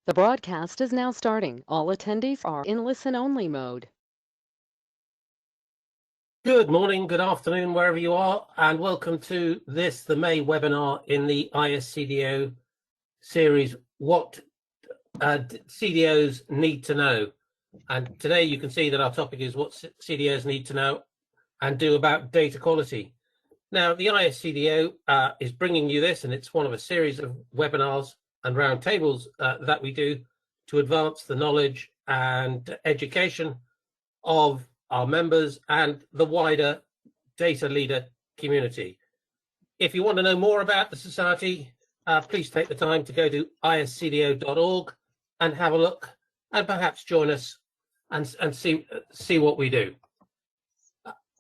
The broadcast is now starting. All attendees are in listen-only mode. Good morning, good afternoon, wherever you are, and welcome to the May webinar in the ISCDO series, What CDOs Need to Know. And today you can see that our topic is what CDOs need to know and do about data quality. Now, the ISCDO is bringing you this, and it's one of a series of webinars and roundtables that we do to advance the knowledge and education of our members and the wider data leader community. If you want to know more about the Society, please take the time to go to iscdo.org and have a look and perhaps join us and see what we do.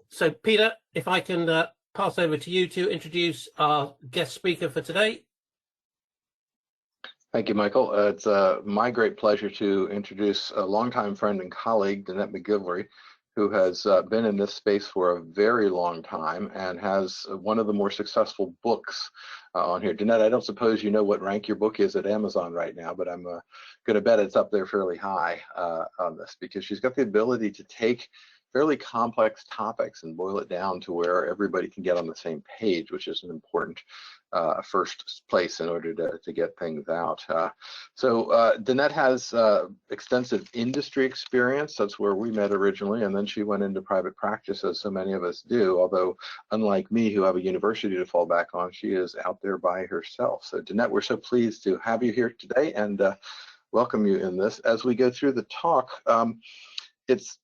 So Peter, if I can pass over to you to introduce our guest speaker for today. Thank you, Michael. It's my great pleasure to introduce a longtime friend and colleague, Danette McGillivray, who has been in this space for a very long time and has one of the more successful books on here. Danette, I don't suppose you know what rank your book is at Amazon right now, but I'm going to bet it's up there fairly high on this, because she's got the ability to take fairly complex topics and boil it down to where everybody can get on the same page, which is an important first place in order to get things out. So Danette has extensive industry experience. That's where we met originally, and then she went into private practice, as so many of us do, although unlike me, who have a university to fall back on, she is out there by herself. So Danette, we're so pleased to have you here today and welcome you in this. As we go through the talk, it's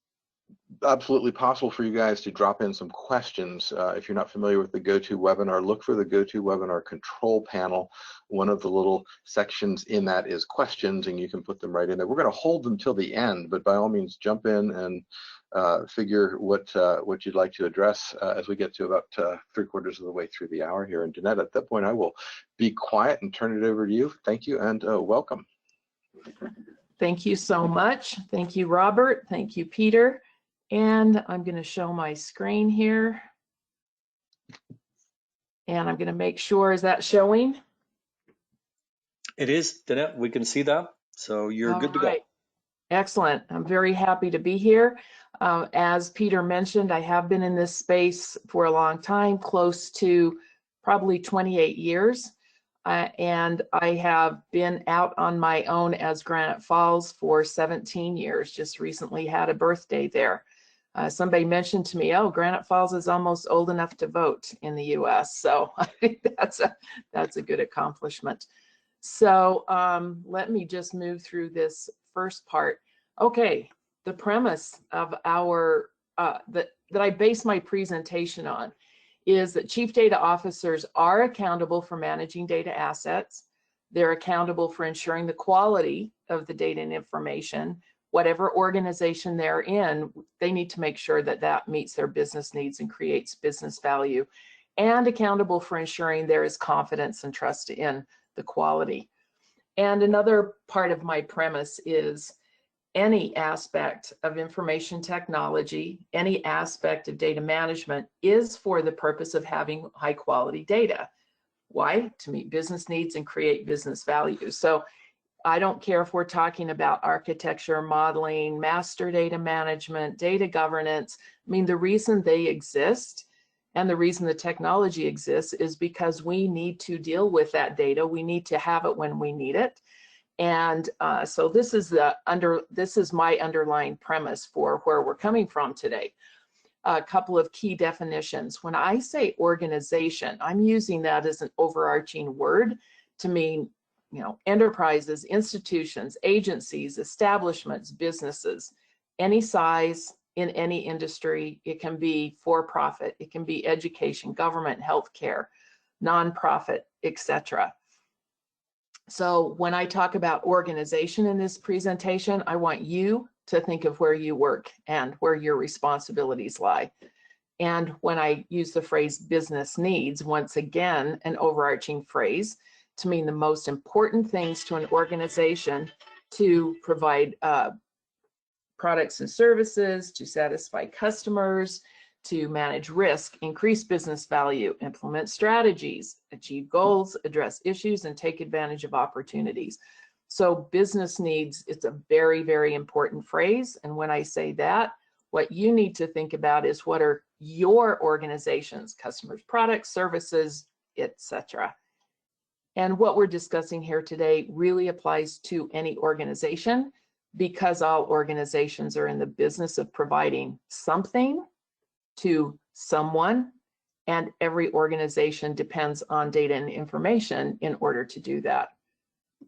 absolutely possible for you guys to drop in some questions. If you're not familiar with the GoToWebinar, look for the GoToWebinar control panel. One of the little sections in that is questions, and you can put them right in there. We're going to hold them till the end, but by all means, jump in and figure what you'd like to address as we get to about 3/4 of the way through the hour here. And Danette, at that point, I will be quiet and turn it over to you. Thank you and welcome. Thank you so much. Thank you, Robert. Thank you, Peter. And I'm going to show my screen here. And I'm going to make sure, is that showing? It is, Danette, we can see that. So you're good to go. Excellent. I'm very happy to be here. As Peter mentioned, I have been in this space for a long time, close to probably 28 years. And I have been out on my own as Granite Falls for 17 years, just recently had a birthday there. Somebody mentioned to me, oh, Granite Falls is almost old enough to vote in the US. So I think that's a good accomplishment. So let me just move through this first part. Okay, the premise of our, that I base my presentation on is that chief data officers are accountable for managing data assets. They're accountable for ensuring the quality of the data and information. Whatever organization they're in, they need to make sure that that meets their business needs and creates business value, and accountable for ensuring there is confidence and trust in the quality. And another part of my premise is any aspect of information technology, any aspect of data management is for the purpose of having high quality data. Why? To meet business needs and create business value. So I don't care if we're talking about architecture, modeling, master data management, data governance. I mean, the reason they exist and the reason the technology exists is because we need to deal with that data. We need to have it when we need it. And so this is my underlying premise for where we're coming from today. A couple of key definitions. When I say organization, I'm using that as an overarching word to mean, you know, enterprises, institutions, agencies, establishments, businesses, any size in any industry. It can be for-profit, it can be education, government, healthcare, nonprofit, etc. So when I talk about organization in this presentation, I want you to think of where you work and where your responsibilities lie. And when I use the phrase business needs, once again, an overarching phrase to mean the most important things to an organization to provide products and services, to satisfy customers, to manage risk, increase business value, implement strategies, achieve goals, address issues, and take advantage of opportunities. So business needs, it's a very, very important phrase. And when I say that, what you need to think about is what are your organization's customers, products, services, etc. And what we're discussing here today really applies to any organization, because all organizations are in the business of providing something to someone, and every organization depends on data and information in order to do that.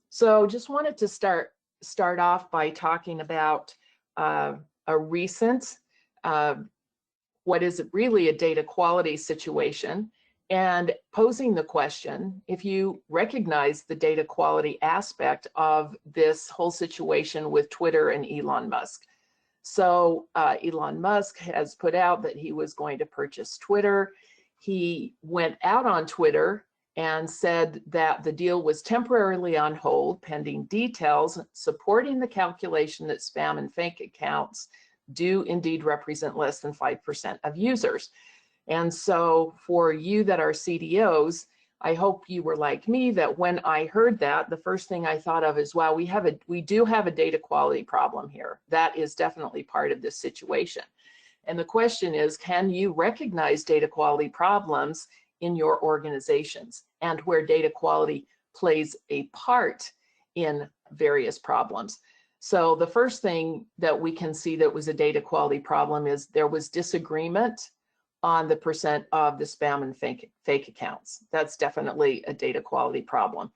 So just wanted to start off by talking about a recent, what is really a data quality situation, and posing the question, if you recognize the data quality aspect of this whole situation with Twitter and Elon Musk. So Elon Musk has put out that he was going to purchase Twitter. He went out on Twitter and said that the deal was temporarily on hold pending details supporting the calculation that spam and fake accounts do indeed represent less than 5% of users. And so for you that are CDOs, I hope you were like me, that when I heard that, the first thing I thought of is, wow, we do have a data quality problem here. That is definitely part of this situation. And the question is, can you recognize data quality problems in your organizations, and where data quality plays a part in various problems? So the first thing that we can see that was a data quality problem is there was disagreement on the percent of the spam and fake accounts. That's definitely a data quality problem.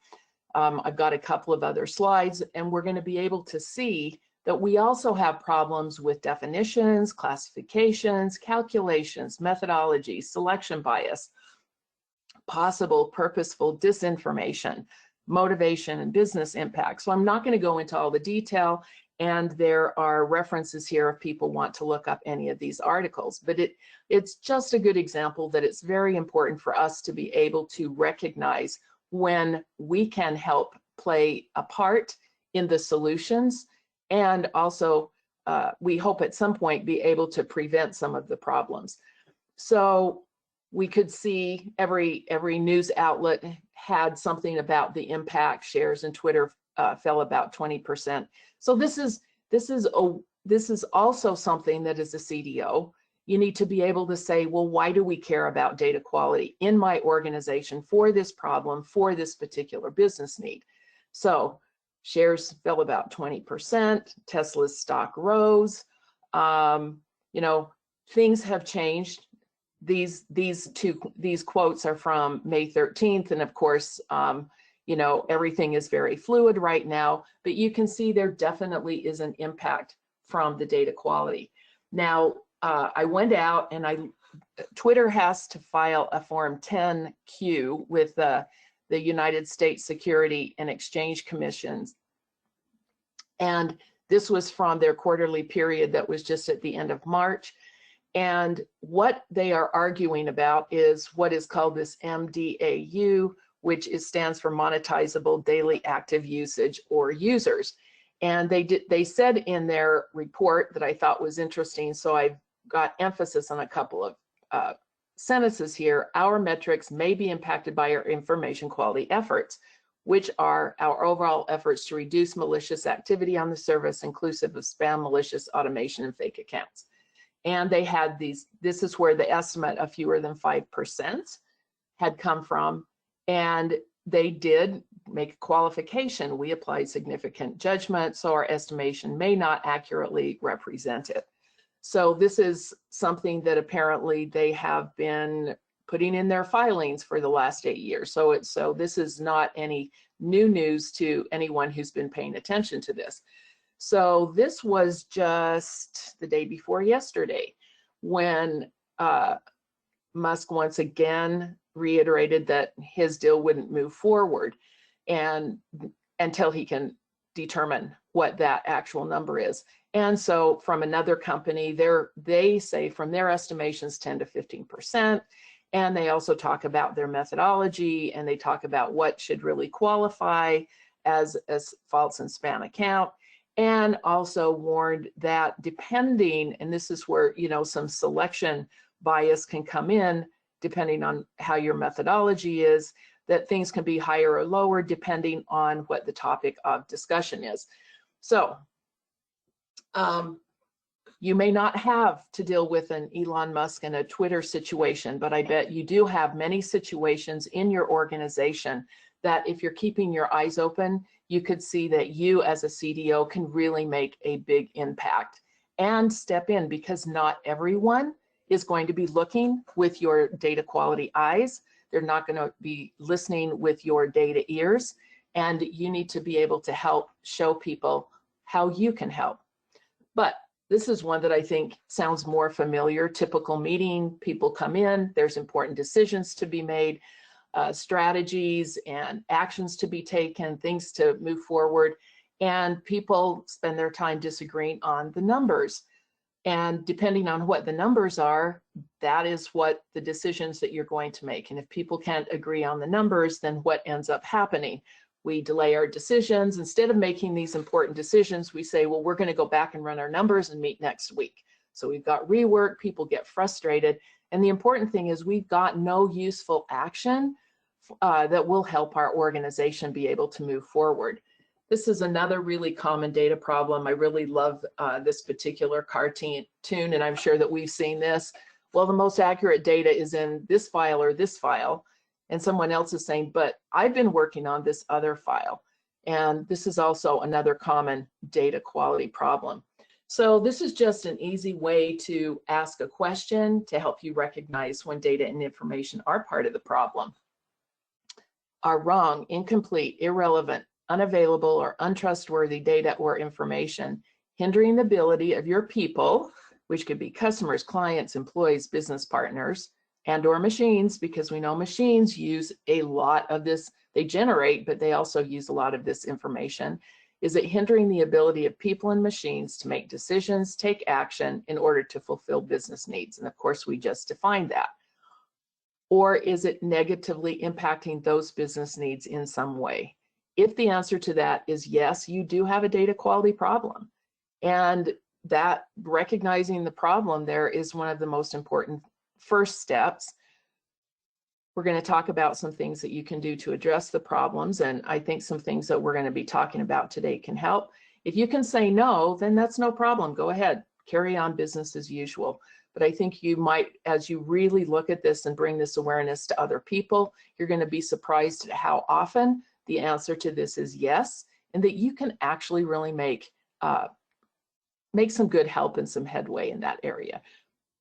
I've got a couple of other slides, and we're going to be able to see that we also have problems with definitions, classifications, calculations, methodology, selection bias, possible purposeful disinformation, motivation, and business impact. So I'm not going to go into all the detail, and there are references here if people want to look up any of these articles, but it's just a good example that it's very important for us to be able to recognize when we can help play a part in the solutions, and also we hope at some point be able to prevent some of the problems. So we could see every news outlet had something about the impact. Shares in Twitter fell about 20%. So this is also something that as a CDO, you need to be able to say, well, why do we care about data quality in my organization for this problem, for this particular business need? So shares fell about 20%, Tesla's stock rose. You know, things have changed. These quotes are from May 13th, and of course, you know, everything is very fluid right now, but you can see there definitely is an impact from the data quality. Now, I went out and Twitter has to file a Form 10Q with the United States Security and Exchange Commission. And this was from their quarterly period that was just at the end of March. And what they are arguing about is what is called this MDAU, which stands for monetizable daily active usage or users. And they said in their report that I thought was interesting, so I've got emphasis on a couple of sentences here. Our metrics may be impacted by our information quality efforts, which are our overall efforts to reduce malicious activity on the service, inclusive of spam, malicious automation, and fake accounts. And they had this is where the estimate of fewer than 5% had come from. And they did make a qualification. We applied significant judgment, so our estimation may not accurately represent it. So this is something that apparently they have been putting in their filings for the last 8 years. So this is not any new news to anyone who's been paying attention to this. So this was just the day before yesterday when Musk once again reiterated that his deal wouldn't move forward and until he can determine what that actual number is. And so from another company, they say from their estimations 10 to 15%. And they also talk about their methodology, and they talk about what should really qualify as false and spam account, and also warned that depending, and this is where, you know, some selection bias can come in, depending on how your methodology is, that things can be higher or lower depending on what the topic of discussion is. So you may not have to deal with an Elon Musk and a Twitter situation, but I bet you do have many situations in your organization that if you're keeping your eyes open, you could see that you as a CDO can really make a big impact and step in, because not everyone is going to be looking with your data quality eyes. They're not going to be listening with your data ears, and you need to be able to help show people how you can help. But this is one that I think sounds more familiar. Typical meeting, people come in, there's important decisions to be made, strategies and actions to be taken, things to move forward, and people spend their time disagreeing on the numbers. And depending on what the numbers are, that is what the decisions that you're going to make. And if people can't agree on the numbers, then what ends up happening? We delay our decisions. Instead of making these important decisions, we say, well, we're going to go back and run our numbers and meet next week. So we've got rework, people get frustrated. And the important thing is we've got no useful action that will help our organization be able to move forward. This is another really common data problem. I really love this particular cartoon, and I'm sure that we've seen this. Well, the most accurate data is in this file or this file. And someone else is saying, but I've been working on this other file. And this is also another common data quality problem. So this is just an easy way to ask a question to help you recognize when data and information are part of the problem. Are wrong, incomplete, irrelevant, unavailable, or untrustworthy data or information hindering the ability of your people, which could be customers, clients, employees, business partners, and or machines, because we know machines use a lot of this, they generate, but they also use a lot of this information. Is it hindering the ability of people and machines to make decisions, take action in order to fulfill business needs? And of course, we just defined that. Or is it negatively impacting those business needs in some way? If the answer to that is yes, you do have a data quality problem. And that recognizing the problem there is one of the most important first steps. We're going to talk about some things that you can do to address the problems, and I think some things that we're going to be talking about today can help. If you can say no, then that's no problem. Go ahead, carry on business as usual. But I think you might, as you really look at this and bring this awareness to other people, you're going to be surprised at how often the answer to this is yes, and that you can actually really make some good help and some headway in that area.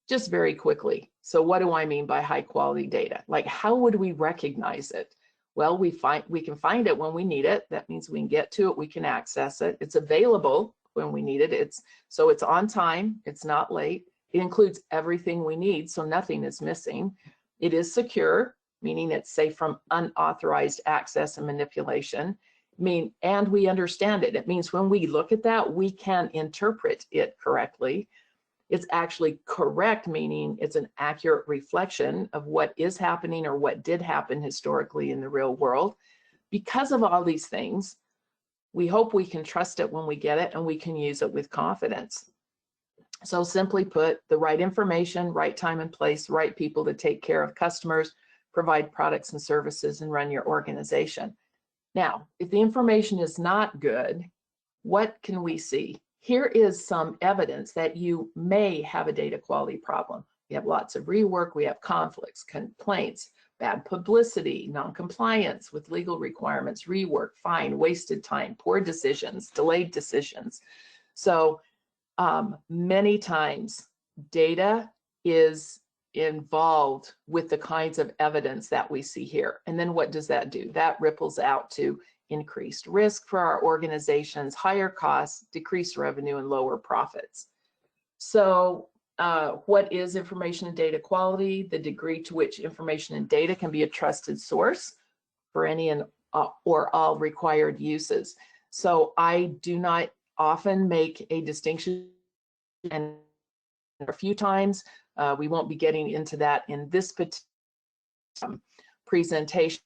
Just very quickly. So what do I mean by high quality data? Like, how would we recognize it? Well, we can find it when we need it. That means we can get to it, we can access it. It's available when we need it. So it's on time, it's not late. It includes everything we need, so nothing is missing. It is secure, meaning it's safe from unauthorized access and manipulation. And we understand it. It means when we look at that, we can interpret it correctly. It's actually correct, meaning it's an accurate reflection of what is happening or what did happen historically in the real world. Because of all these things, we hope we can trust it when we get it and we can use it with confidence. So simply put, the right information, right time and place, right people to take care of customers, provide products and services, and run your organization. Now, if the information is not good, what can we see? Here is some evidence that you may have a data quality problem. We have lots of rework, we have conflicts, complaints, bad publicity, non-compliance with legal requirements, rework, fine, wasted time, poor decisions, delayed decisions. So many times data is involved with the kinds of evidence that we see here. And then what does that do? That ripples out to increased risk for our organizations, higher costs, decreased revenue, and lower profits. So what is information and data quality? The degree to which information and data can be a trusted source for any and or all required uses. So I do not often make a distinction, and a few times. We won't be getting into that in this particular presentation.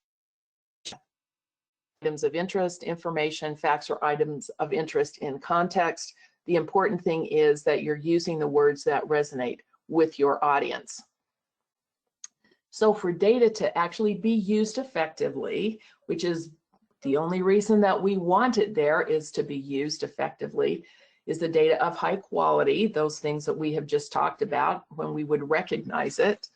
Items of interest, information, facts, or items of interest in context. The important thing is that you're using the words that resonate with your audience. So for data to actually be used effectively, which is the only reason that we want it there is to be used effectively, is the data of high quality, those things that we have just talked about when we would recognize it.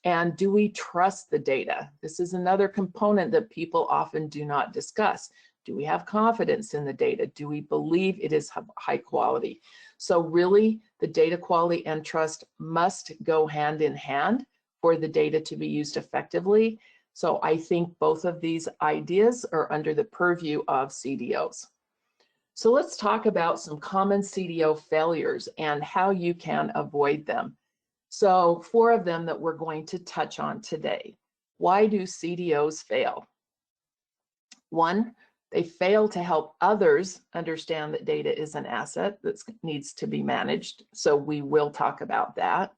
And do we trust the data? This is another component that people often do not discuss. Do we have confidence in the data? Do we believe it is high quality? So really, the data quality and trust must go hand in hand for the data to be used effectively. So I think both of these ideas are under the purview of CDOs. So let's talk about some common CDO failures and how you can avoid them. So 4 of them that we're going to touch on today. Why do CDOs fail? 1, they fail to help others understand that data is an asset that needs to be managed. So we will talk about that.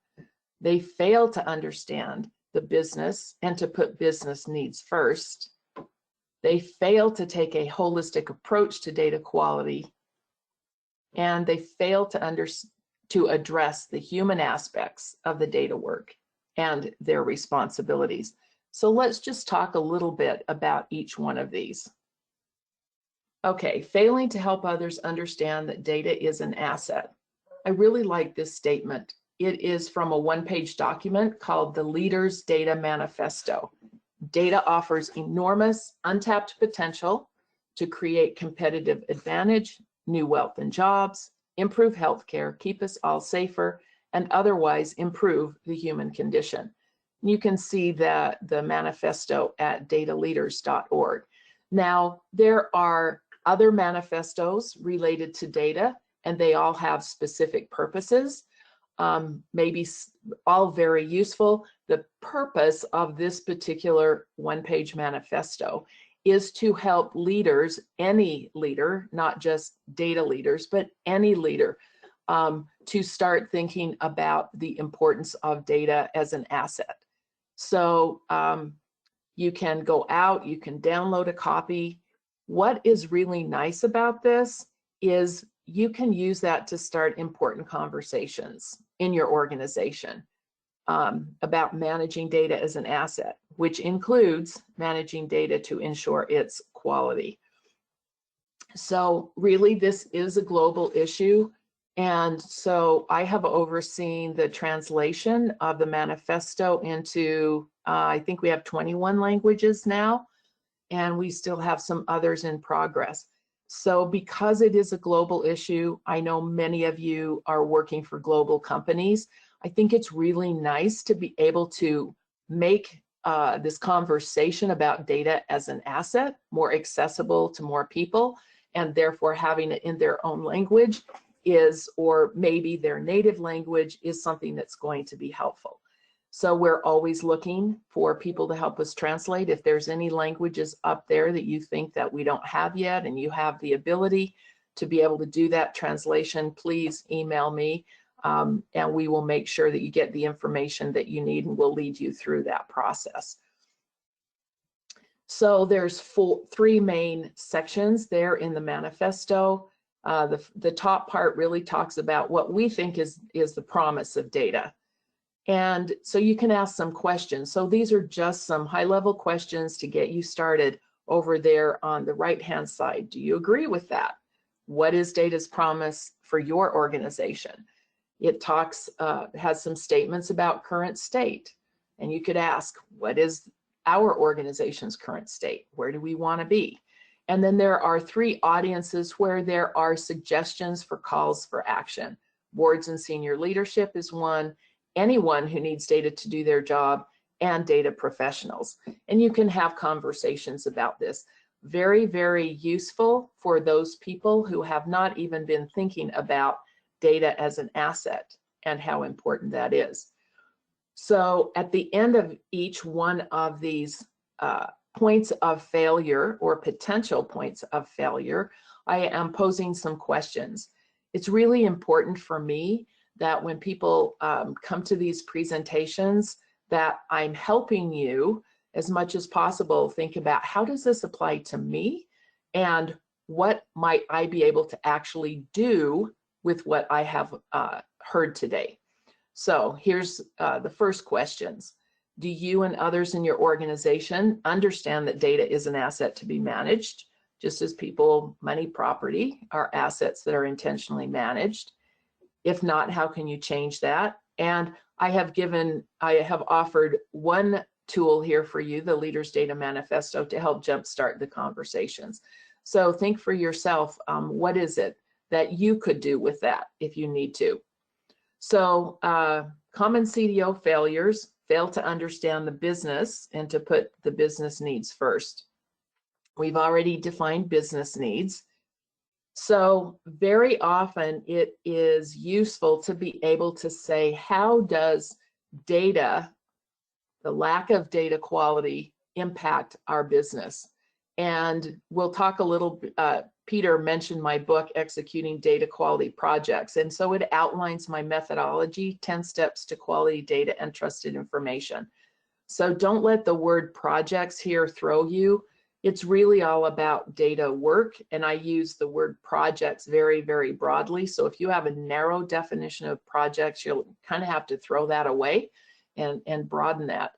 They fail to understand the business and to put business needs first. They fail to take a holistic approach to data quality. And they fail to address the human aspects of the data work and their responsibilities. So let's just talk a little bit about each one of these. Okay, failing to help others understand that data is an asset. I really like this statement. It is from a 1-page document called the Leaders Data Manifesto. Data offers enormous untapped potential to create competitive advantage, new wealth and jobs, improve healthcare, keep us all safer, and otherwise improve the human condition. You can see the manifesto at dataleaders.org. Now, there are other manifestos related to data, and they all have specific purposes, maybe all very useful. The purpose of this particular 1-page manifesto is to help leaders, any leader, not just data leaders, but any leader, to start thinking about the importance of data as an asset. So you can go out, you can download a copy. What is really nice about this is you can use that to start important conversations in your organization about managing data as an asset, which includes managing data to ensure its quality. So really, this is a global issue. And so I have overseen the translation of the manifesto into, I think we have 21 languages now, and we still have some others in progress. So because it is a global issue, I know many of you are working for global companies. I think it's really nice to be able to make this conversation about data as an asset more accessible to more people, and therefore having it in their own language is, or maybe their native language, is something that's going to be helpful. So we're always looking for people to help us translate. If there's any languages up there that you think that we don't have yet and you have the ability to be able to do that translation, please email me, and we will make sure that you get the information that you need, and we'll lead you through that process. So there's 3 main sections there in the manifesto. The top part really talks about what we think is the promise of data. And so you can ask some questions. So these are just some high-level questions to get you started over there on the right-hand side. Do you agree with that? What is data's promise for your organization? It talks, has some statements about current state. And you could ask, what is our organization's current state? Where do we want to be? And then there are 3 audiences where there are suggestions for calls for action. Boards and senior leadership is one, anyone who needs data to do their job, and data professionals. And you can have conversations about this. Very, very useful for those people who have not even been thinking about data as an asset and how important that is. So at the end of each one of these points of failure or potential points of failure, I am posing some questions. It's really important for me that when people come to these presentations, that I'm helping you as much as possible think about, how does this apply to me, and what might I be able to actually do with what I have heard today. So here's the first questions. Do you and others in your organization understand that data is an asset to be managed, just as people, money, property are assets that are intentionally managed? If not, how can you change that? And I have offered one tool here for you, the Leaders Data Manifesto, to help jumpstart the conversations. So think for yourself, what is it that you could do with that if you need to? So common CDO failures: fail to understand the business and to put the business needs first. We've already defined business needs. So very often it is useful to be able to say, how does data, the lack of data quality, impact our business? And we'll talk a little, Peter mentioned my book, Executing Data Quality Projects. And so it outlines my methodology, 10 steps to quality data and trusted information. So don't let the word projects here throw you. It's really all about data work, and I use the word projects very, very broadly. So if you have a narrow definition of projects, you'll kind of have to throw that away and broaden that.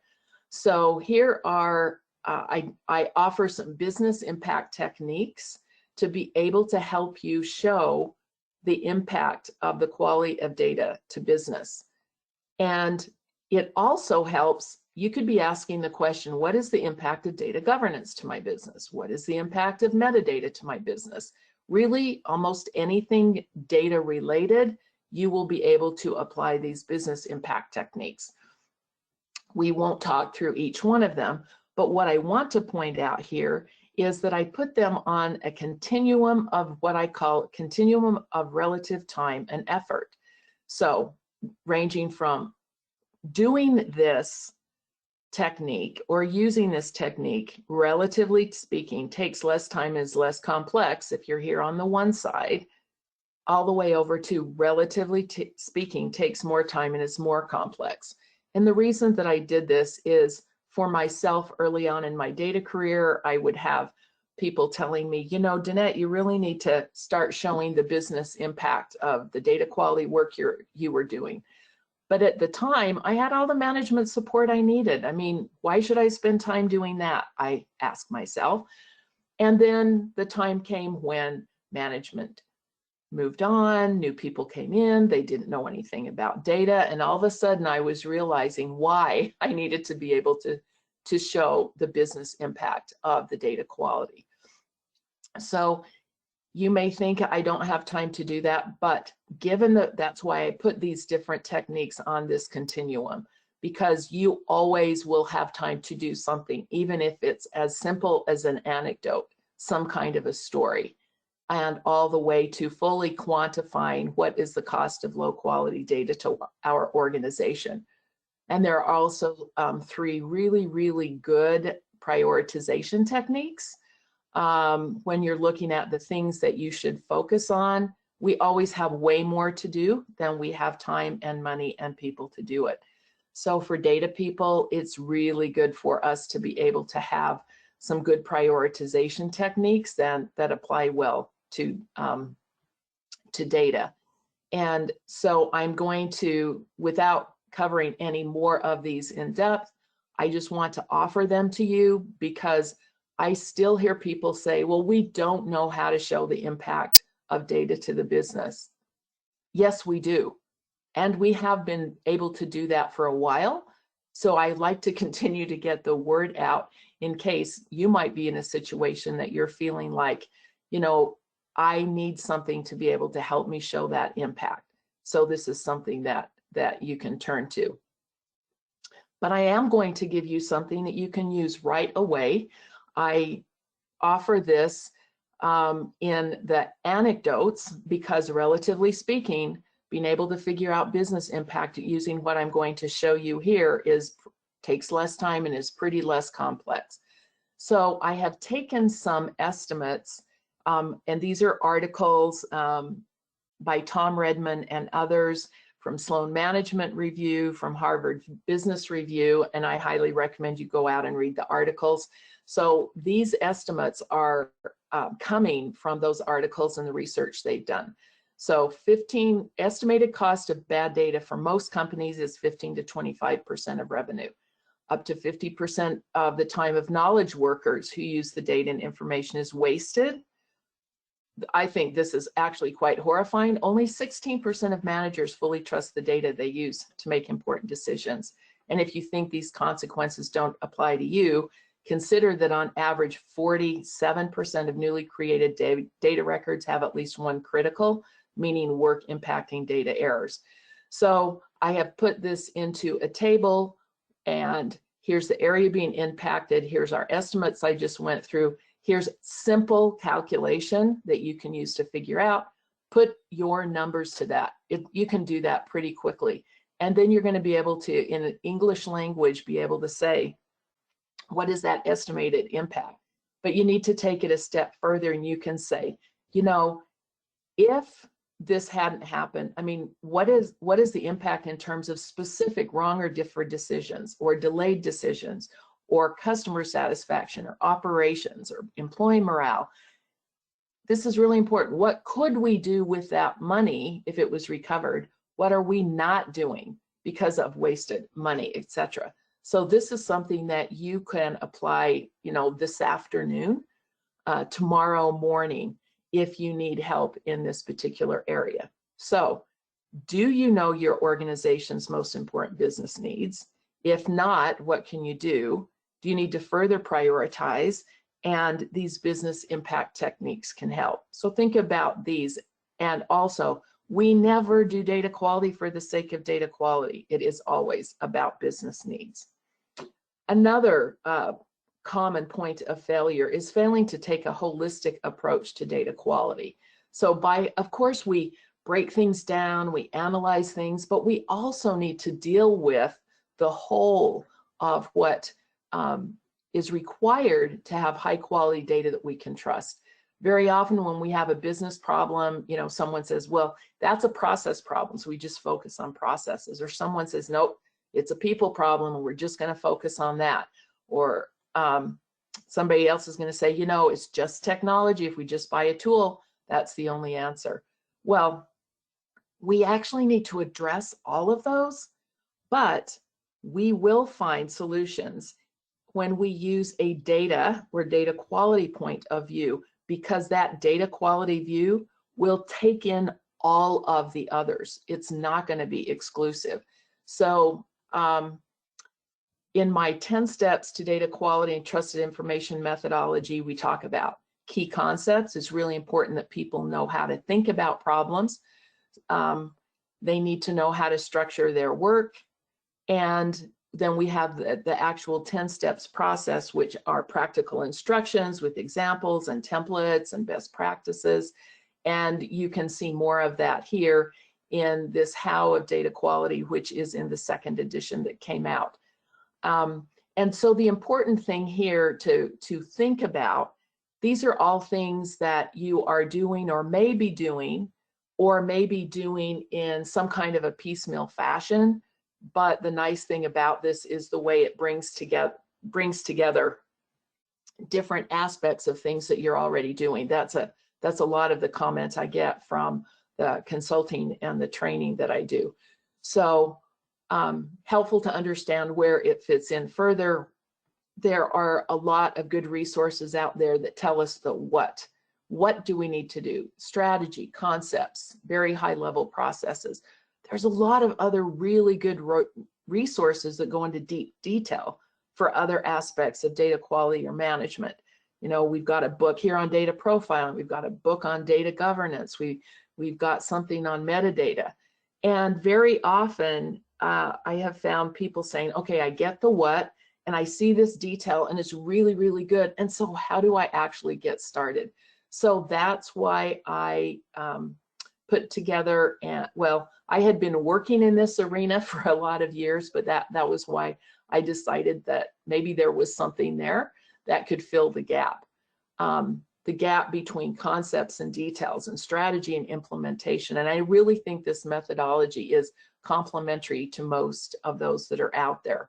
So here are, I offer some business impact techniques to be able to help you show the impact of the quality of data to business. And it also helps. You could be asking the question, what is the impact of data governance to my business? What is the impact of metadata to my business? Really, almost anything data related, you will be able to apply these business impact techniques. We won't talk through each one of them, but what I want to point out here is that I put them on a continuum of what I call a continuum of relative time and effort. So ranging from doing this technique or using this technique, relatively speaking, takes less time, is less complex if you're here on the one side, all the way over to relatively speaking takes more time and is more complex. And the reason that I did this is, for myself early on in my data career, I would have people telling me, you know, Danette, you really need to start showing the business impact of the data quality work you were doing. But at the time, I had all the management support I needed. I mean, why should I spend time doing that? I asked myself. And then the time came when management moved on, new people came in, they didn't know anything about data. And all of a sudden I was realizing why I needed to be able to show the business impact of the data quality. So you may think I don't have time to do that, but given that, that's why I put these different techniques on this continuum, because you always will have time to do something, even if it's as simple as an anecdote, some kind of a story, and all the way to fully quantifying what is the cost of low quality data to our organization. And there are also 3 really, really good prioritization techniques. When you're looking at the things that you should focus on, we always have way more to do than we have time and money and people to do it. So for data people, it's really good for us to be able to have some good prioritization techniques that apply well to data. And so I'm going to, without covering any more of these in depth, I just want to offer them to you, because I still hear people say, well, we don't know how to show the impact of data to the business. Yes, we do. And we have been able to do that for a while. So I like to continue to get the word out in case you might be in a situation that you're feeling like, you know, I need something to be able to help me show that impact. So this is something that you can turn to. But I am going to give you something that you can use right away. I offer this in the anecdotes because, relatively speaking, being able to figure out business impact using what I'm going to show you here takes less time and is pretty less complex. So I have taken some estimates, and these are articles by Tom Redman and others from Sloan Management Review, from Harvard Business Review, and I highly recommend you go out and read the articles. So these estimates are coming from those articles and the research they've done. So estimated cost of bad data for most companies is 15 to 25% of revenue. Up to 50% of the time of knowledge workers who use the data and information is wasted. I think this is actually quite horrifying. Only 16% of managers fully trust the data they use to make important decisions. And if you think these consequences don't apply to you, consider that on average, 47% of newly created data records have at least one critical, meaning work impacting data errors. So I have put this into a table, and here's the area being impacted. Here's our estimates I just went through. Here's simple calculation that you can use to figure out. Put your numbers to that. You can do that pretty quickly. And then you're going to be able to, in English language, be able to say, what is that estimated impact? But you need to take it a step further, and you can say, you know, if this hadn't happened, I mean, what is the impact in terms of specific wrong or deferred decisions, or delayed decisions, or customer satisfaction, or operations, or employee morale? This is really important. What could we do with that money if it was recovered? What are we not doing because of wasted money, etc.? So this is something that you can apply, you know, this afternoon, tomorrow morning, if you need help in this particular area. So, do you know your organization's most important business needs? If not, what can you do? Do you need to further prioritize? And these business impact techniques can help. So think about these. And also, we never do data quality for the sake of data quality. It is always about business needs. Another common point of failure is failing to take a holistic approach to data quality. So of course, we break things down, we analyze things, but we also need to deal with the whole of what is required to have high quality data that we can trust. Very often when we have a business problem, you know, someone says, well, that's a process problem, so we just focus on processes. Or someone says, nope, it's a people problem and we're just going to focus on that. Or somebody else is going to say, you know, it's just technology. If we just buy a tool, that's the only answer. Well, we actually need to address all of those, but we will find solutions when we use a data or data quality point of view, because that data quality view will take in all of the others. It's not going to be exclusive. So in my 10 steps to data quality and trusted information methodology, we talk about key concepts. It's really important that people know how to think about problems. They need to know how to structure their work. And then we have the actual 10 steps process, which are practical instructions with examples and templates and best practices. And you can see more of that here in this How of Data Quality, which is in the second edition that came out. And so the important thing here to think about, these are all things that you are doing or may be doing in some kind of a piecemeal fashion. But the nice thing about this is the way it brings together different aspects of things that you're already doing. That's a lot of the comments I get from the consulting and the training that I do. So helpful to understand where it fits in further. There are a lot of good resources out there that tell us the what. What do we need to do? Strategy, concepts, very high level processes. There's a lot of other really good resources that go into deep detail for other aspects of data quality or management. You know, we've got a book here on data profiling. We've got a book on data governance. We've got something on metadata. And very often I have found people saying, okay, I get the what, and I see this detail and it's really, really good. And so how do I actually get started? So that's why I put together, well, I had been working in this arena for a lot of years, but that was why I decided that maybe there was something there that could fill the gap between concepts and details and strategy and implementation. And I really think this methodology is complementary to most of those that are out there.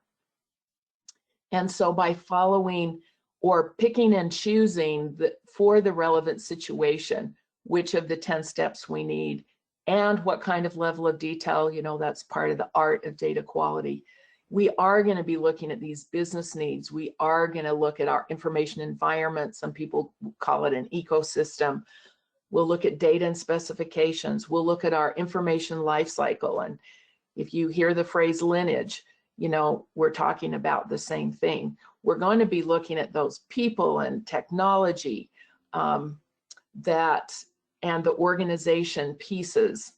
And so by following or picking and choosing for the relevant situation, which of the 10 steps we need and what kind of level of detail, you know, that's part of the art of data quality. we are going to be looking at these business needs. We are going to look at our information environment. Some people call it an ecosystem. We'll look at data and specifications. We'll look at our information lifecycle. And if you hear the phrase lineage, you know, we're talking about the same thing. We're going to be looking at those people and technology that and the organization pieces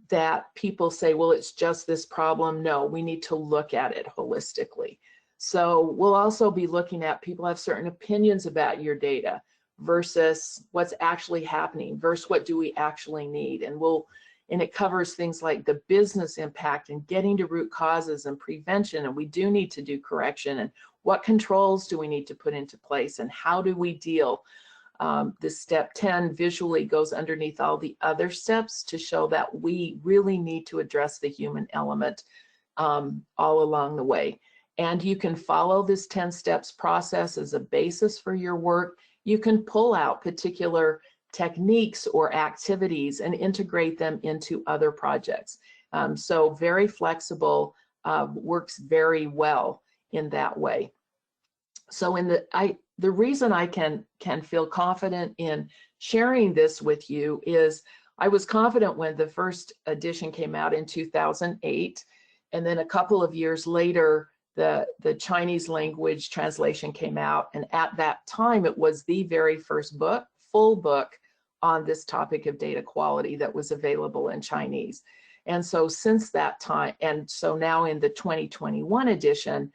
that people say, well, it's just this problem. No, we need to look at it holistically. So we'll also be looking at people have certain opinions about your data versus what's actually happening versus what do we actually need. And it covers things like the business impact and getting to root causes and prevention. And we do need to do correction, and what controls do we need to put into place, and how do we deal? This step 10 visually goes underneath all the other steps to show that we really need to address the human element all along the way. And you can follow this 10 steps process as a basis for your work. You can pull out particular techniques or activities and integrate them into other projects. So very flexible, works very well in that way. So the reason I can feel confident in sharing this with you is I was confident when the first edition came out in 2008, and then a couple of years later, the Chinese language translation came out, and at that time, it was the very first book, full book, on this topic of data quality that was available in Chinese. And so since that time, and so now in the 2021 edition,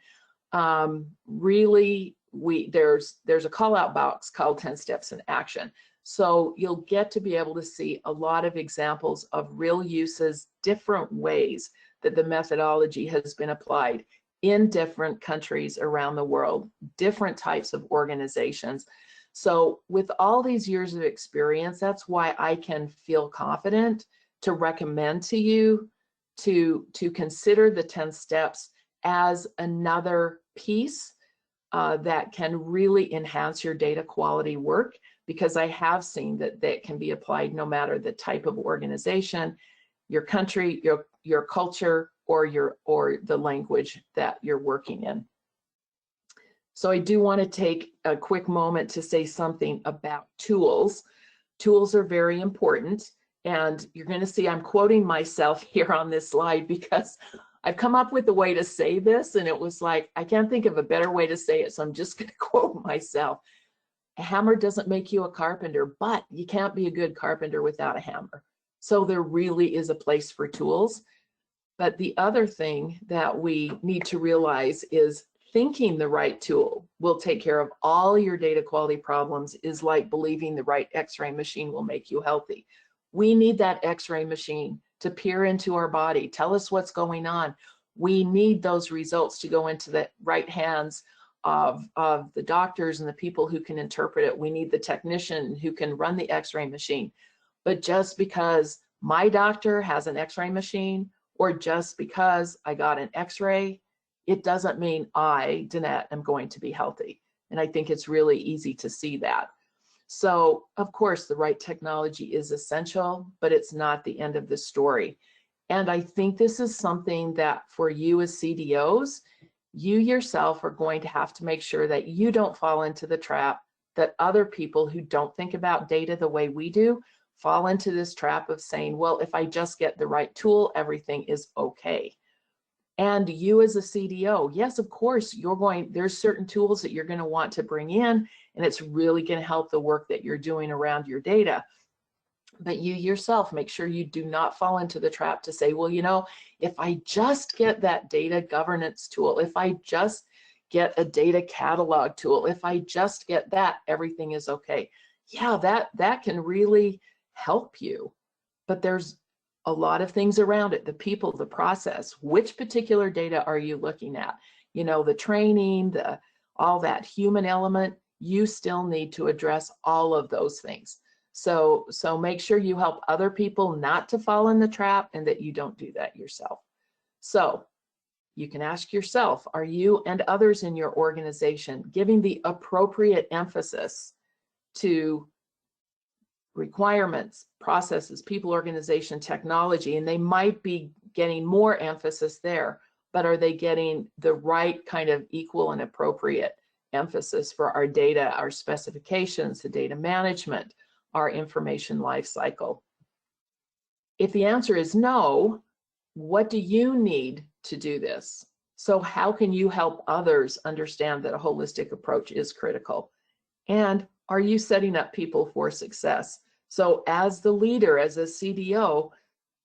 really there's a call out box called 10 steps in action. So you'll get to be able to see a lot of examples of real uses, different ways that the methodology has been applied in different countries around the world, different types of organizations. So with all these years of experience, that's why I can feel confident to recommend to you to consider the 10 steps as another piece that can really enhance your data quality work, because I have seen that can be applied no matter the type of organization, your country, your culture, or the language that you're working in. So I do want to take a quick moment to say something about tools. Tools are very important, and you're going to see I'm quoting myself here on this slide because I've come up with a way to say this, and it was like, I can't think of a better way to say it, so I'm just going to quote myself. A hammer doesn't make you a carpenter, but you can't be a good carpenter without a hammer. So there really is a place for tools. But the other thing that we need to realize is thinking the right tool will take care of all your data quality problems is like believing the right X-ray machine will make you healthy. We need that X-ray machine to peer into our body, tell us what's going on. We need those results to go into the right hands of the doctors and the people who can interpret it. We need the technician who can run the X-ray machine. But just because my doctor has an X-ray machine, or just because I got an X-ray, it doesn't mean I, Danette, am going to be healthy. And I think it's really easy to see that. So, of course, the right technology is essential, but it's not the end of the story. And I think this is something that for you as CDOs, you yourself are going to have to make sure that you don't fall into the trap that other people who don't think about data the way we do fall into this trap of saying, well, if I just get the right tool, everything is okay. And you as a CDO, yes, of course, there's certain tools that you're going to want to bring in, and it's really going to help the work that you're doing around your data. But you yourself, make sure you do not fall into the trap to say, well, you know, if I just get that data governance tool, if I just get a data catalog tool, if I just get that, everything is okay. Yeah, that can really help you. But there's a lot of things around it, the people, the process, which particular data are you looking at? You know, the training, all that human element, you still need to address all of those things. So make sure you help other people not to fall in the trap and that you don't do that yourself. So you can ask yourself, are you and others in your organization giving the appropriate emphasis to requirements, processes, people, organization, technology, and they might be getting more emphasis there. but are they getting the right kind of equal and appropriate emphasis for our data, our specifications, the data management, our information lifecycle? If the answer is no, what do you need to do this? So how can you help others understand that a holistic approach is critical? And are you setting up people for success? So as the leader, as a CDO,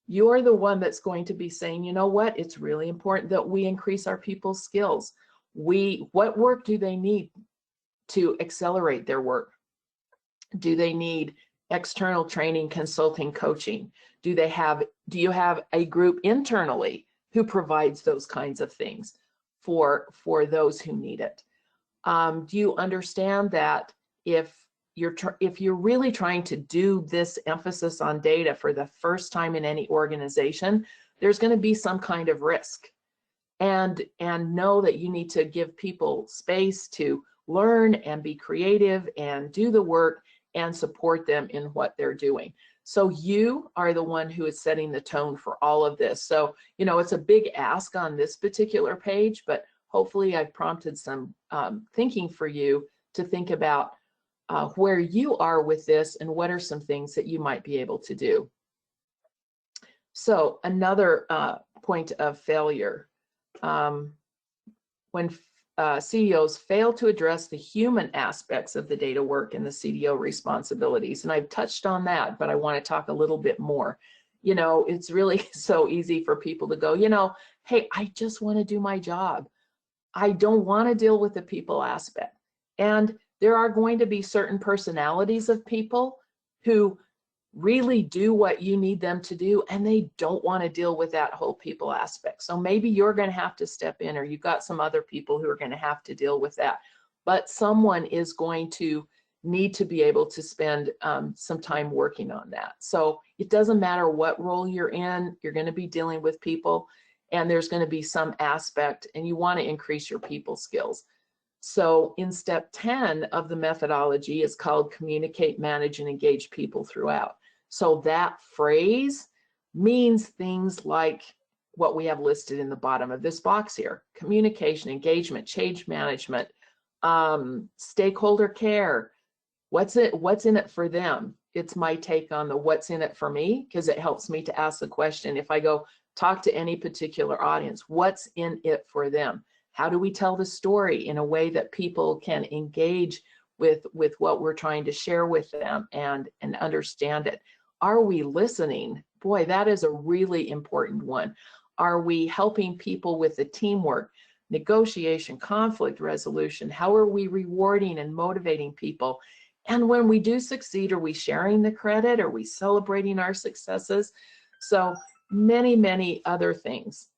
you're the one that's going to be saying, you know what, it's really important that we increase our people's skills. What work do they need to accelerate their work? Do they need external training, consulting, coaching? Do you have a group internally who provides those kinds of things for those who need it? Do you understand that if you're really trying to do this emphasis on data for the first time in any organization, there's going to be some kind of risk, and know that you need to give people space to learn and be creative and do the work and support them in what they're doing. So you are the one who is setting the tone for all of this. So, it's a big ask on this particular page, but hopefully I've prompted some thinking for you to think about where you are with this and what are some things that you might be able to do. So another point of failure, when CEOs fail to address the human aspects of the data work and the CDO responsibilities. And I've touched on that, but I want to talk a little bit more. It's really so easy for people to go, hey, I just want to do my job. I don't want to deal with the people aspect. And there are going to be certain personalities of people who really do what you need them to do, and they don't want to deal with that whole people aspect. So maybe you're going to have to step in, or you've got some other people who are going to have to deal with that. But someone is going to need to be able to spend some time working on that. So it doesn't matter what role you're in, you're going to be dealing with people, and there's going to be some aspect, and you want to increase your people skills. So in step 10 of the methodology is called communicate, manage, and engage people throughout. So that phrase means things like what we have listed in the bottom of this box here: communication, engagement, change management, stakeholder care. What's in it for them? It's my take on the what's in it for me, because it helps me to ask the question. If I go talk to any particular audience, what's in it for them? How do we tell the story in a way that people can engage with what we're trying to share with them and understand it? Are we listening? Boy, that is a really important one. Are we helping people with the teamwork, negotiation, conflict resolution? How are we rewarding and motivating people? And when we do succeed, are we sharing the credit? Are we celebrating our successes? So many, many other things.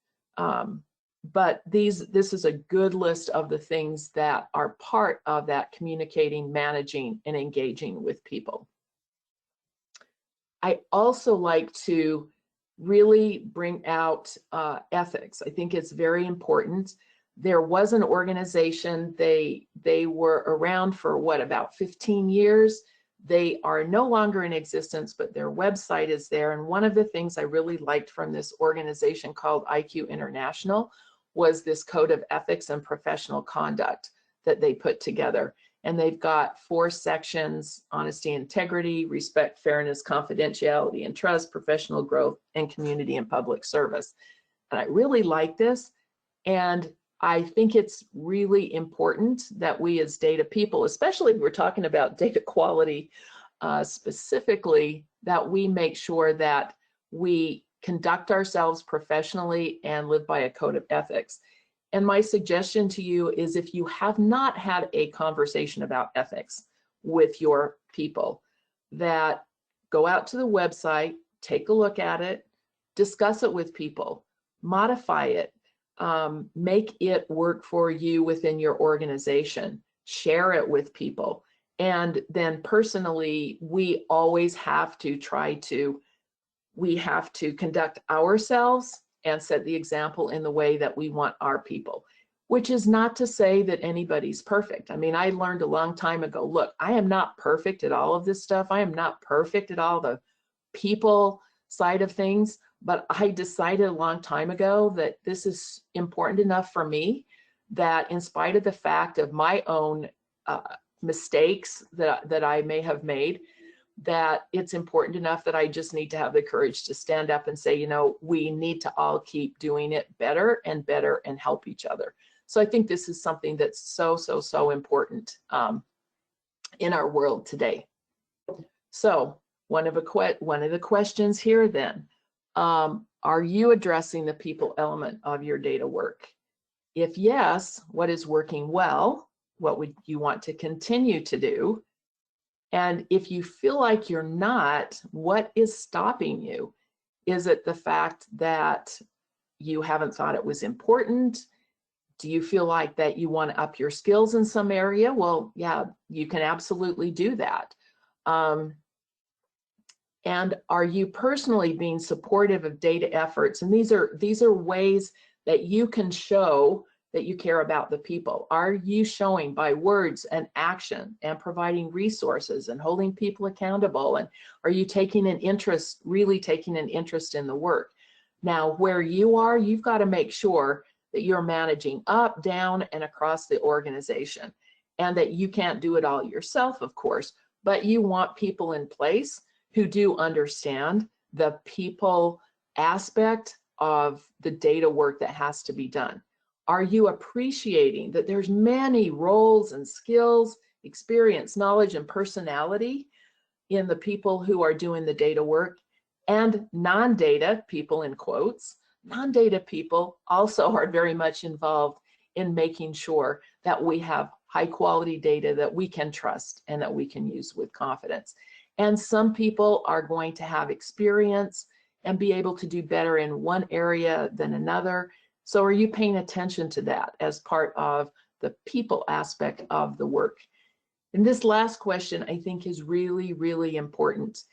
But this is a good list of the things that are part of that communicating, managing, and engaging with people. I also like to really bring out ethics. I think it's very important. There was an organization, they were around for about 15 years. They are no longer in existence, but their website is there. And one of the things I really liked from this organization called IQ International was this code of ethics and professional conduct that they put together. And they've got 4 sections: honesty, integrity, respect, fairness, confidentiality, and trust, professional growth, and community and public service. And I really like this. And I think it's really important that we as data people, especially if we're talking about data quality specifically, that we make sure that we conduct ourselves professionally and live by a code of ethics. And my suggestion to you is, if you have not had a conversation about ethics with your people, that go out to the website, take a look at it, discuss it with people, modify it, make it work for you within your organization, share it with people. And then personally, we always have to conduct ourselves and set the example in the way that we want our people, which is not to say that anybody's perfect. I mean, I learned a long time ago, look, I am not perfect at all of this stuff. I am not perfect at all the people side of things, but I decided a long time ago that this is important enough for me that in spite of the fact of my own mistakes that I may have made, that it's important enough that I just need to have the courage to stand up and say, you know, we need to all keep doing it better and better and help each other. So I think this is something that's so important in our world today. So one of the questions here then, are you addressing the people element of your data work? If yes, what is working well? What would you want to continue to do? And if you feel like you're not, what is stopping you? Is it the fact that you haven't thought it was important? Do you feel like that you want to up your skills in some area? Well, yeah, you can absolutely do that. And are you personally being supportive of data efforts? And these are ways that you can show that you care about the people. Are you showing by words and action and providing resources and holding people accountable? And are you taking an interest, really taking an interest in the work? Now, where you are, you've got to make sure that you're managing up, down, and across the organization, and that you can't do it all yourself, of course, but you want people in place who do understand the people aspect of the data work that has to be done. Are you appreciating that there's many roles and skills, experience, knowledge, and personality in the people who are doing the data work? And non-data people, in quotes, non-data people also are very much involved in making sure that we have high quality data that we can trust and that we can use with confidence. And some people are going to have experience and be able to do better in one area than another. So are you paying attention to that as part of the people aspect of the work? And this last question, I think, is really, really important.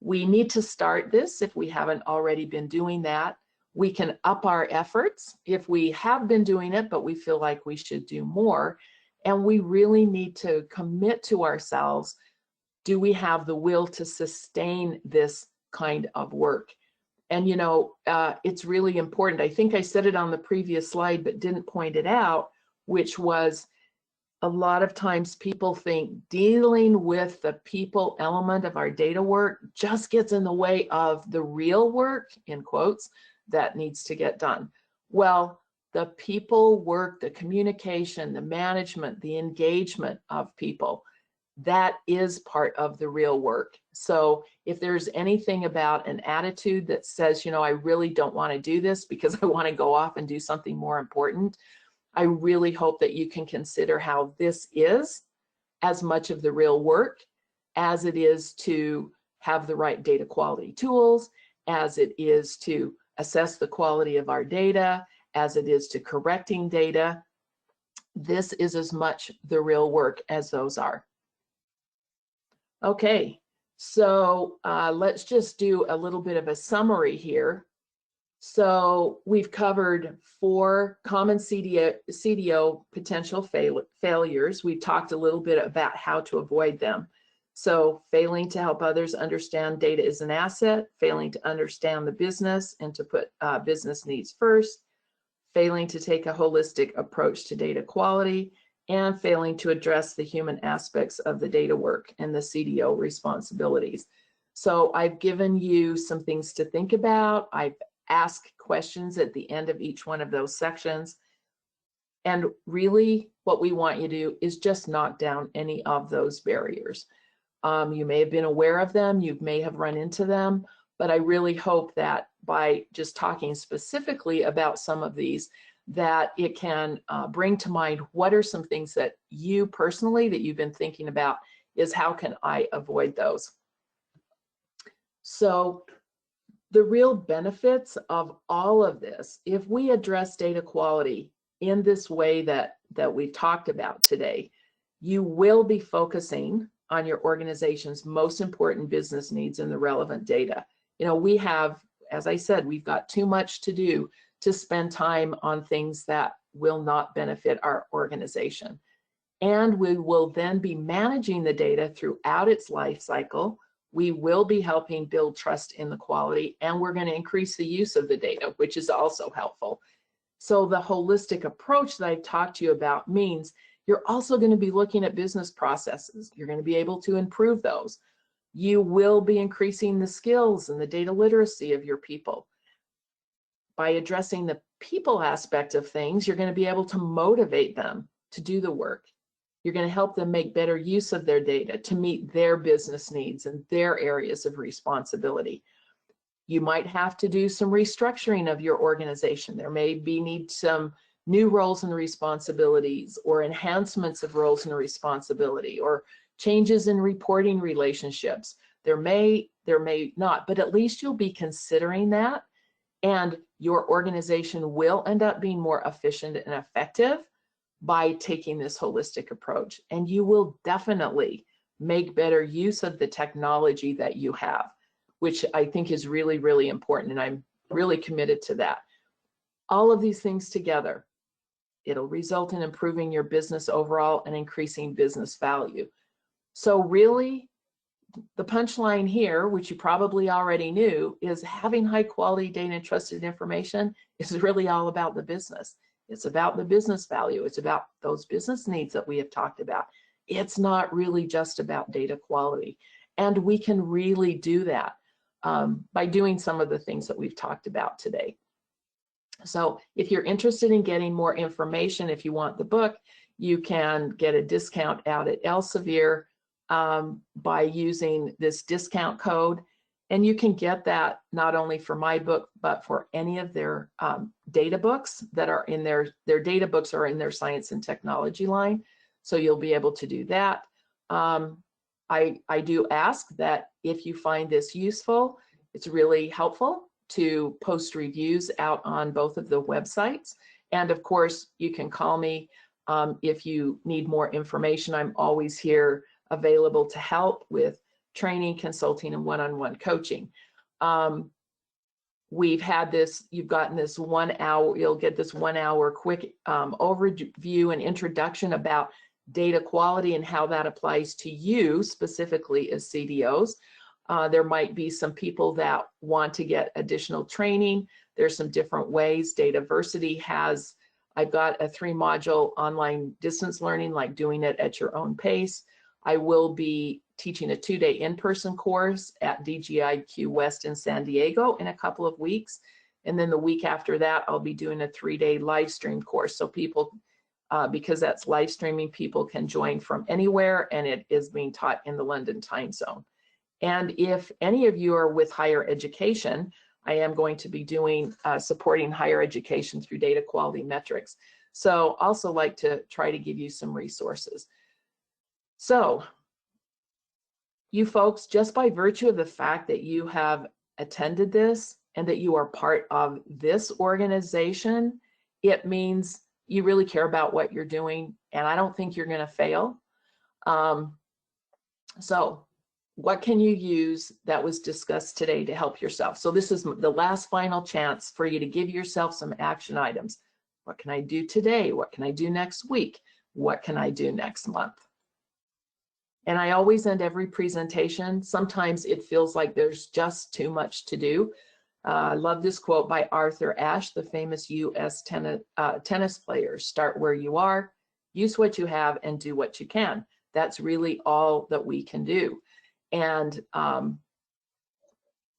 We need to start this if we haven't already been doing that. We can up our efforts if we have been doing it, but we feel like we should do more. And we really need to commit to ourselves. Do we have the will to sustain this kind of work? And, you know, it's really important. I think I said it on the previous slide, but didn't point it out, which was a lot of times people think dealing with the people element of our data work just gets in the way of the real work, in quotes, that needs to get done. Well, the people work, the communication, the management, the engagement of people, that is part of the real work. So if there's anything about an attitude that says, you know, I really don't want to do this because I want to go off and do something more important, I really hope that you can consider how this is as much of the real work as it is to have the right data quality tools, as it is to assess the quality of our data, as it is to correcting data. This is as much the real work as those are. Okay, so let's just do a little bit of a summary here. So we've covered 4 common CDO potential failures. We've talked a little bit about how to avoid them. So failing to help others understand data is an asset, failing to understand the business and to put business needs first, failing to take a holistic approach to data quality, and failing to address the human aspects of the data work and the CDO responsibilities. So I've given you some things to think about. I've asked questions at the end of each one of those sections. And really what we want you to do is just knock down any of those barriers. You may have been aware of them, you may have run into them, but I really hope that by just talking specifically about some of these, that it can bring to mind what are some things that you personally, that you've been thinking about, is how can I avoid those? So the real benefits of all of this, if we address data quality in this way that we've talked about today, you will be focusing on your organization's most important business needs and the relevant data. You know, we have, as I said, we've got too much to do to spend time on things that will not benefit our organization. And we will then be managing the data throughout its life cycle We will be helping build trust in the quality, and we're going to increase the use of the data, which is also helpful. So the holistic approach that I've talked to you about means you're also going to be looking at business processes. You're going to be able to improve those. You will be increasing the skills and the data literacy of your people. By addressing the people aspect of things, you're going to be able to motivate them to do the work. You're going to help them make better use of their data to meet their business needs and their areas of responsibility. You might have to do some restructuring of your organization. There may be need some new roles and responsibilities, or enhancements of roles and responsibility, or changes in reporting relationships. There may not, but at least you'll be considering that, and your organization will end up being more efficient and effective by taking this holistic approach. And you will definitely make better use of the technology that you have, which I think is really, really important, and I'm really committed to that. All of these things together, it'll result in improving your business overall and increasing business value. So really, the punchline here, which you probably already knew, is having high quality data and trusted information is really all about the business. It's about the business value. It's about those business needs that we have talked about. It's not really just about data quality. And we can really do that by doing some of the things that we've talked about today. So if you're interested in getting more information, if you want the book, you can get a discount out at Elsevier by using this discount code. And you can get that not only for my book, but for any of their data books that are in their data books are in their science and technology line. So you'll be able to do that. I do ask that if you find this useful, it's really helpful to post reviews out on both of the websites. And of course, you can call me if you need more information. I'm always here available to help with training, consulting, and one-on-one coaching. We've had this, you've gotten this 1 hour, you'll get this 1 hour quick overview and introduction about data quality and how that applies to you specifically as CDOs. There might be some people that want to get additional training. There's some different ways. Dataversity has, I've got a 3-module online distance learning, like doing it at your own pace. I will be teaching a 2-day in-person course at DGIQ West in San Diego in a couple of weeks. And then the week after that, I'll be doing a 3-day live stream course. So people, because that's live streaming, people can join from anywhere, and it is being taught in the London time zone. And if any of you are with higher education, I am going to be doing supporting higher education through data quality metrics. So also like to try to give you some resources. So you folks, just by virtue of the fact that you have attended this and that you are part of this organization, it means you really care about what you're doing, and I don't think you're going to fail. So what can you use that was discussed today to help yourself? So this is the last final chance for you to give yourself some action items. What can I do today? What can I do next week? What can I do next month? And I always end every presentation. Sometimes it feels like there's just too much to do. I love this quote by Arthur Ashe, the famous US tennis player. Start where you are, use what you have, and do what you can. That's really all that we can do. And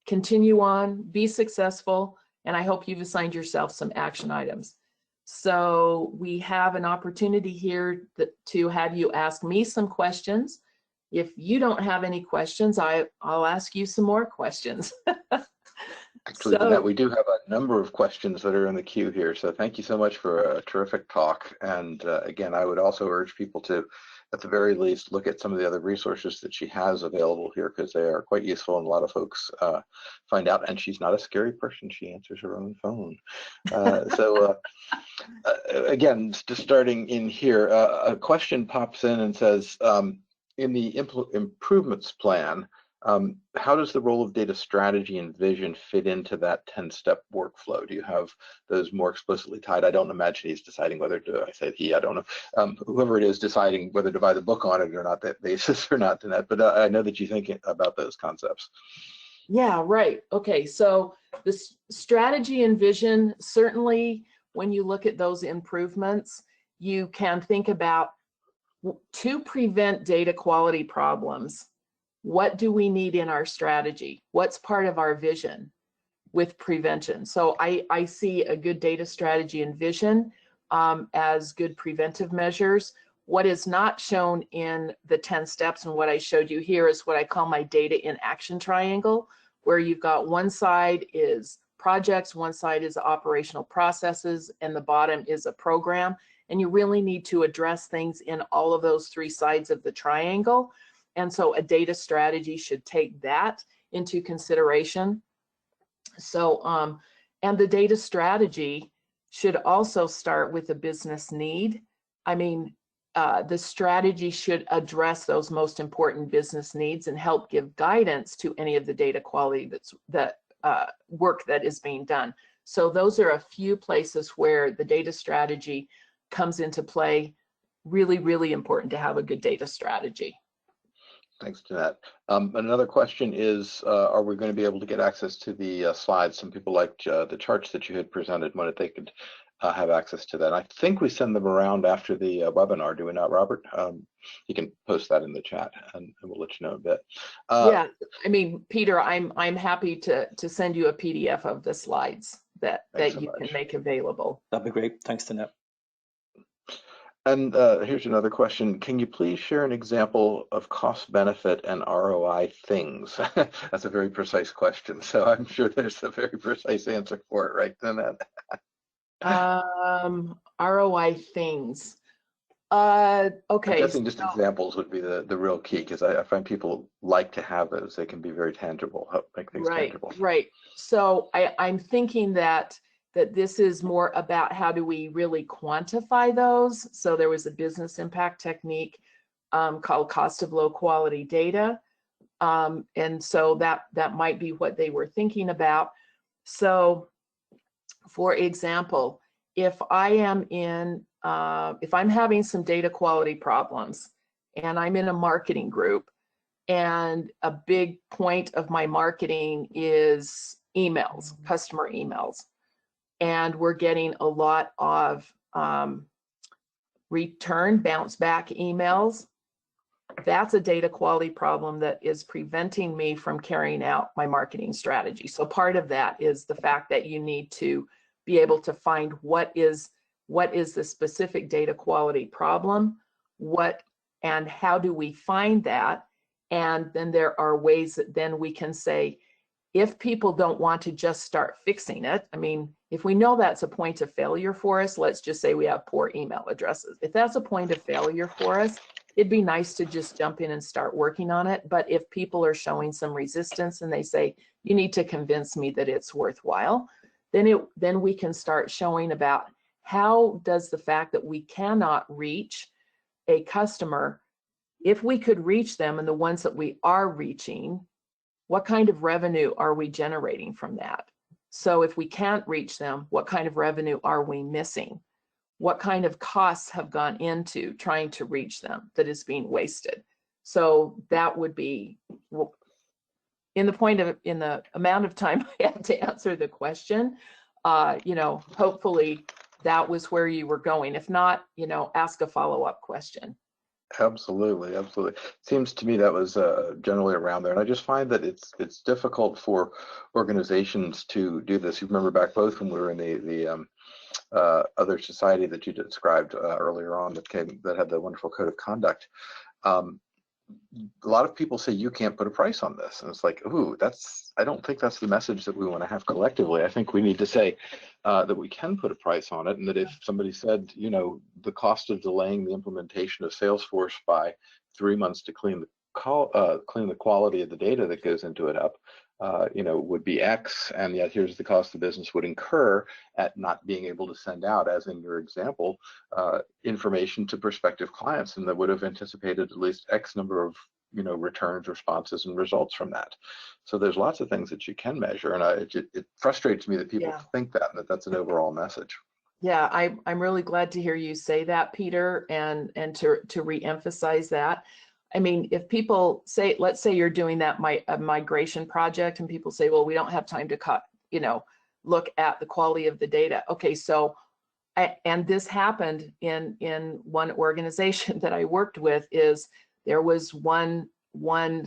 continue on, be successful, and I hope you've assigned yourself some action items. So we have an opportunity here to have you ask me some questions. If you don't have any questions, I'll ask you some more questions. Actually, Danette, we do have a number of questions that are in the queue here. So thank you so much for a terrific talk. And again, I would also urge people to, at the very least, look at some of the other resources that she has available here, because they are quite useful, and a lot of folks find out. And she's not a scary person. She answers her own phone. Again, just starting in here, a question pops in and says, in the improvements plan, How does the role of data strategy and vision fit into that 10-step workflow? Do you have those more explicitly tied? I don't imagine he's deciding whether to, I said he, I don't know, whoever it is deciding whether to buy the book on it or not, that basis or not, Danette, but I know that you think about those concepts. Yeah, right. Okay, so this strategy and vision, certainly when you look at those improvements, you can think about to prevent data quality problems, what do we need in our strategy? What's part of our vision with prevention? So I see a good data strategy and vision as good preventive measures. What is not shown in the 10 steps and what I showed you here is what I call my data in action triangle, where you've got one side is projects, one side is operational processes, and the bottom is a program. And you really need to address things in all of those three sides of the triangle. And so a data strategy should take that into consideration. So, and the data strategy should also start with a business need. I mean, the strategy should address those most important business needs and help give guidance to any of the data quality work that is being done. So those are a few places where the data strategy comes into play. Really, really important to have a good data strategy. Thanks, Danette. Another question is, are we going to be able to get access to the slides? Some people liked the charts that you had presented, when they could have access to that. I think we send them around after the webinar, do we not, Robert? You can post that in the chat and we'll let you know in a bit. Yeah, I mean, Peter, I'm happy to send you a PDF of the slides that you can make available. That'd be great. Thanks, Danette. And here's another question. Can you please share an example of cost benefit and ROI things? That's a very precise question. So I'm sure there's a very precise answer for it, right, Danette? ROI things. Okay. I'm guessing just examples would be the real key, because I find people like to have those. They can be very tangible, help make things tangible. Right. So I'm thinking that this is more about how do we really quantify those. So there was a business impact technique called cost of low quality data. And so that might be what they were thinking about. So for example, if I'm having some data quality problems and I'm in a marketing group and a big point of my marketing is emails, customer emails, and we're getting a lot of return bounce back emails, that's a data quality problem that is preventing me from carrying out my marketing strategy. So part of that is the fact that you need to be able to find what is the specific data quality problem, and how do we find that? And then there are ways that then we can say, if people don't want to just start fixing it, I mean, if we know that's a point of failure for us, let's just say we have poor email addresses. If that's a point of failure for us, it'd be nice to just jump in and start working on it. But if people are showing some resistance and they say, you need to convince me that it's worthwhile, then we can start showing about how does the fact that we cannot reach a customer, if we could reach them and the ones that we are reaching, what kind of revenue are we generating from that? So if we can't reach them, what kind of revenue are we missing? What kind of costs have gone into trying to reach them that is being wasted? So that would be, in the amount of time I had to answer the question, hopefully that was where you were going. If not, ask a follow-up question. Absolutely. Seems to me that was generally around there, and I just find that it's difficult for organizations to do this. You remember back both when we were in the other society that you described earlier on that had the wonderful code of conduct. A lot of people say you can't put a price on this, and it's like, ooh, I don't think that's the message that we want to have collectively. I think we need to say that we can put a price on it, and that if somebody said, the cost of delaying the implementation of Salesforce by 3 months to clean the quality of the data that goes into it up, would be X, and yet here's the cost the business would incur at not being able to send out, as in your example, information to prospective clients, and that would have anticipated at least X number of returns, responses, and results from that. So there's lots of things that you can measure, and it frustrates me that people think that that's an overall message. Yeah, I'm really glad to hear you say that, Peter, and to re-emphasize that. I mean, if people say, let's say you're doing that a migration project, and people say, well, we don't have time to look at the quality of the data. Okay, so and this happened in one organization that I worked with. Is there was one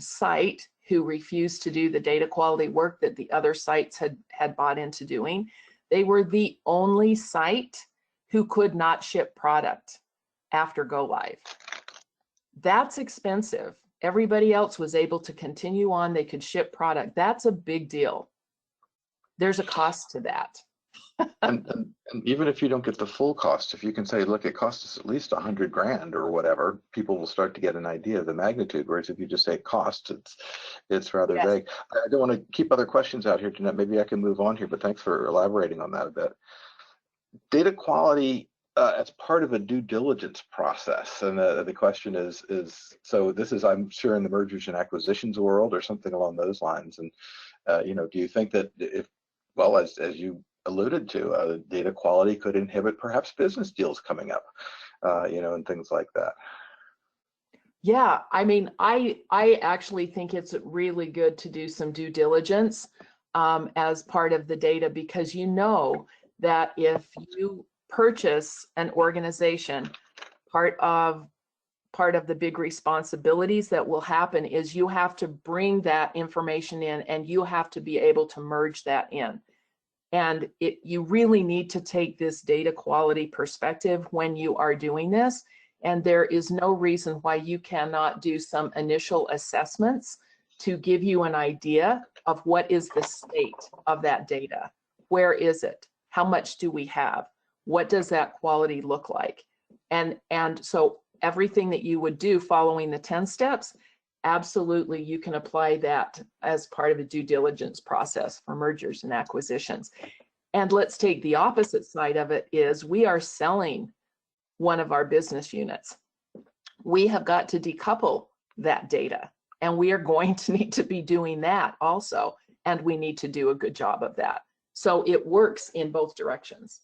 site who refused to do the data quality work that the other sites had bought into doing. They were the only site who could not ship product after go live. That's expensive. Everybody else was able to continue on. They could ship product. That's a big deal. There's a cost to that. and even if you don't get the full cost, if you can say, look, it costs us at least $100,000 or whatever, people will start to get an idea of the magnitude. Whereas if you just say cost, it's rather vague. I don't want to keep other questions out here, Jeanette. Maybe I can move on here, but thanks for elaborating on that a bit. Data quality as part of a due diligence process, and the question is so this is, I'm sure, in the mergers and acquisitions world or something along those lines. And do you think that if, well, as you alluded to, data quality could inhibit perhaps business deals coming up, and things like that? Yeah, I mean, I actually think it's really good to do some due diligence as part of the data, because that if you purchase an organization, part of the big responsibilities that will happen is you have to bring that information in, and you have to be able to merge that in. And you really need to take this data quality perspective when you are doing this. And there is no reason why you cannot do some initial assessments to give you an idea of what is the state of that data. Where is it? How much do we have? What does that quality look like? And so everything that you would do following the 10 steps, absolutely, you can apply that as part of a due diligence process for mergers and acquisitions. And let's take the opposite side of it. Is we are selling one of our business units. We have got to decouple that data, and we are going to need to be doing that also, and we need to do a good job of that. So it works in both directions.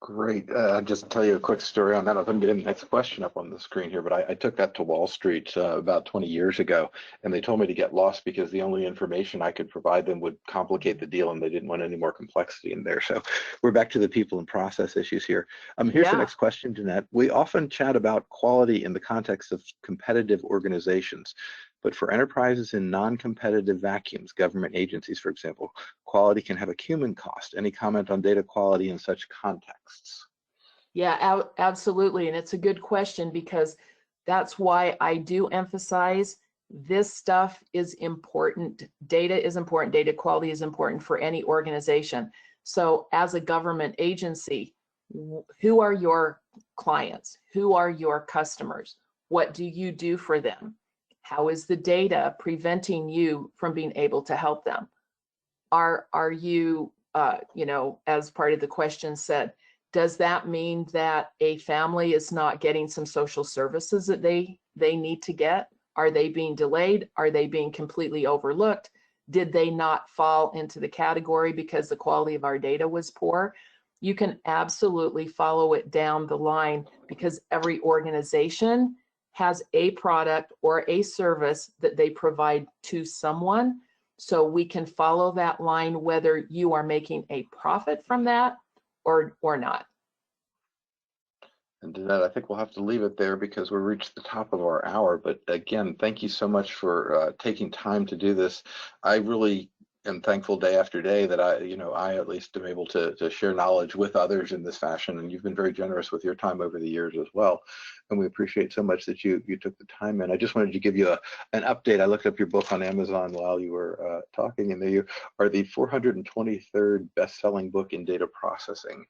Great. I'll just tell you a quick story on that. I'm getting the next question up on the screen here, but I took that to Wall Street about 20 years ago, and they told me to get lost because the only information I could provide them would complicate the deal, and they didn't want any more complexity in there. So we're back to the people and process issues here. Here's the next question, Jeanette. We often chat about quality in the context of competitive organizations. But for enterprises in non-competitive vacuums, government agencies, for example, quality can have a human cost. Any comment on data quality in such contexts? Yeah, absolutely. And it's a good question, because that's why I do emphasize this stuff is important. Data is important. Data quality is important for any organization. So as a government agency, who are your clients? Who are your customers? What do you do for them? How is the data preventing you from being able to help them? Are you, as part of the question said, does that mean that a family is not getting some social services that they need to get? Are they being delayed? Are they being completely overlooked? Did they not fall into the category because the quality of our data was poor? You can absolutely follow it down the line, because every organization has a product or a service that they provide to someone. So we can follow that line, whether you are making a profit from that or not. And Jeanette, I think we'll have to leave it there because we've reached the top of our hour. But again, thank you so much for taking time to do this. I really am thankful day after day that I at least am able to share knowledge with others in this fashion. And you've been very generous with your time over the years as well. And we appreciate so much that you took the time. And I just wanted to give you an update. I looked up your book on Amazon while you were talking, and there you are, the 423rd best-selling book in data processing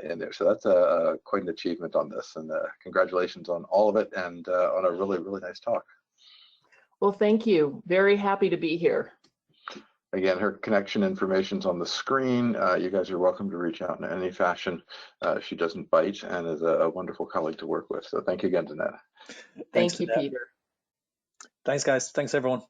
in there. So that's quite an achievement on this. And congratulations on all of it, and on a really, really nice talk. Well, thank you. Very happy to be here. Again, her connection information's on the screen. You guys are welcome to reach out in any fashion. She doesn't bite and is a wonderful colleague to work with. So thank you again, Jeanette. Thank you, Peter. Thanks, guys. Thanks, everyone.